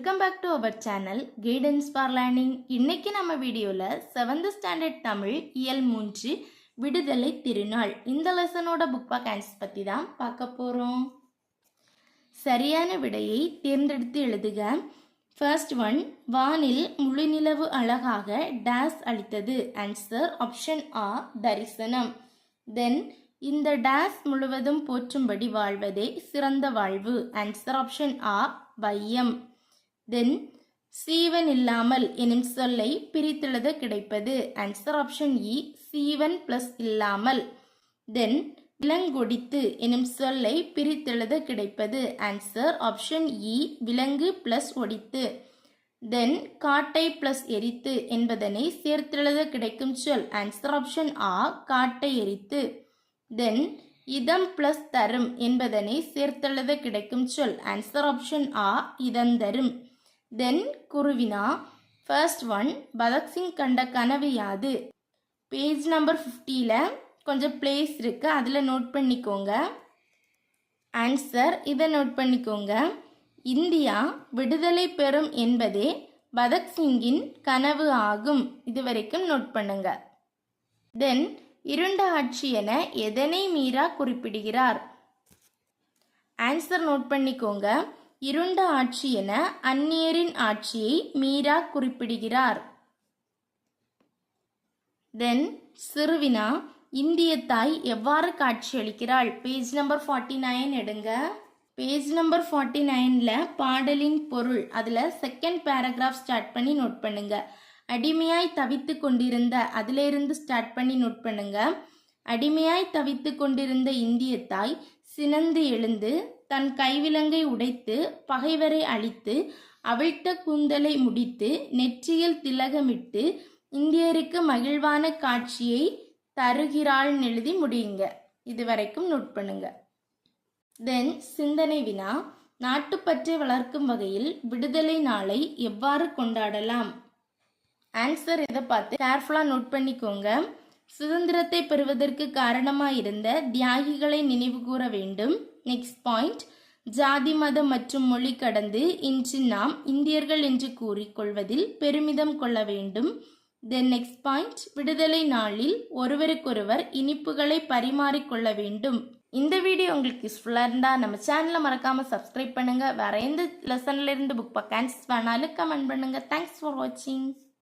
Welcome back to our channel guidance for learning. இன்னைக்கு நம்ம வீடியோவில் 7th ஸ்டாண்டர்ட் தமிழ் இயல் 3 விடுதலை திருநாள் இந்த லெசனோட புக் பேக் ஆன்சர்ஸ் பற்றி தான் பார்க்க போகிறோம். சரியான விடையை தேர்ந்தெடுத்து எழுதுக. ஃபர்ஸ்ட் ஒன், வானில் முழுநிலவு அழகாக டேஸ் அளித்தது. ஆன்சர் ஆப்ஷன் ஆ தரிசனம். தென் இந்த டேஸ் முழுவதும் போற்றும்படி வாழ்வதே சிறந்த வாழ்வு. ஆன்சர் ஆப்ஷன் ஆ வையம். தென் சீவன் இல்லாமல் எனும் சொல்லை பிரித்தெழுத கிடைப்பது. ஆன்சர் ஆப்ஷன் இ சீவன் பிளஸ் இல்லாமல். தென் விலங்கொடித்து எனும் சொல்லை பிரித்தெழுத கிடைப்பது. ஆன்சர் ஆப்ஷன் இ விலங்கு பிளஸ் ஒடித்து. தென் காட்டை பிளஸ் எரித்து என்பதனை சேர்த்தெழுத கிடைக்கும் சொல். ஆன்சர் ஆப்ஷன் ஆ காட்டை எரித்து. தென் இதம் பிளஸ் தரும் என்பதனை சேர்த்தெழுத கிடைக்கும் சொல். ஆன்சர் ஆப்ஷன் ஆ இதந்தரும். தென் குருவினா. ஃபர்ஸ்ட் ஒன், பகத்சிங் கண்ட கனவு யாது? பேஜ் நம்பர் 50ல் கொஞ்சம் பிளேஸ் இருக்குது, அதில் நோட் பண்ணிக்கோங்க. ஆன்சர் இதை நோட் பண்ணிக்கோங்க. இந்தியா விடுதலை பெறும் என்பதே பகத்சிங்கின் கனவு ஆகும். இது வரைக்கும் நோட் பண்ணுங்க. தென் இருண்ட ஆட்சி என எதனை மீரா குறிப்பிடுகிறார்? ஆன்சர் நோட் பண்ணிக்கோங்க. இருண்ட ஆட்சி என அந்நியரின் ஆட்சியை மீரா குறிப்பிடுகிறார். தென் சிறுவினா, இந்திய தாய் எவ்வாறு காட்சியளிக்கிறாள்? பேஜ் நம்பர் 49 எடுங்க. பேஜ் நம்பர் 49ல் பாடலின் பொருள், அதில் செகண்ட் பேராகிராஃப் ஸ்டார்ட் பண்ணி நோட் பண்ணுங்க. அடிமையாய் தவித்து கொண்டிருந்த, அதிலிருந்து ஸ்டார்ட் பண்ணி நோட் பண்ணுங்க. அடிமையாய் தவித்து கொண்டிருந்த இந்திய தாய் சினந்து எழுந்து தன் கைவிலங்கை உடைத்து பகைவரை அழித்து அவிழ்த்த கூந்தலை முடித்து நெற்றியில் திலகமிட்டு இந்தியருக்கு மகிழ்வான காட்சியை தருகிறாள்னு எழுதி முடியுங்க. இது வரைக்கும் நோட் பண்ணுங்க. தென் சிந்தனை வினா, நாட்டுப்பற்றை வளர்க்கும் வகையில் விடுதலை நாளை எவ்வாறு கொண்டாடலாம்? ஆன்சர் இதை பார்த்து கேர்ஃபுல்லாக நோட் பண்ணிக்கோங்க. சுதந்திரத்தை பெறுவதற்கு காரணமாயிருந்த தியாகிகளை நினைவு கூற வேண்டும். நெக்ஸ்ட் பாயிண்ட், ஜாதி மதம் மற்றும் மொழி கடந்து இன்று நாம் இந்தியர்கள் என்று கூறிக்கொள்வதில் பெருமிதம் கொள்ள வேண்டும். தென் நெக்ஸ்ட் பாயிண்ட், விடுதலை நாளில் ஒருவருக்கொருவர் இனிப்புகளை பரிமாறிக்கொள்ள வேண்டும். இந்த வீடியோ உங்களுக்கு யூஸ்ஃபுல்லாக இருந்தால் நம்ம சேனலை மறக்காமல் சப்ஸ்கிரைப் பண்ணுங்கள். வேறு எந்த லெசன்லேருந்து புக் பேக் ஆன்சர்ஸ் வேணாலும் கமெண்ட் பண்ணுங்கள். தேங்க்ஸ் ஃபார் வாட்சிங்.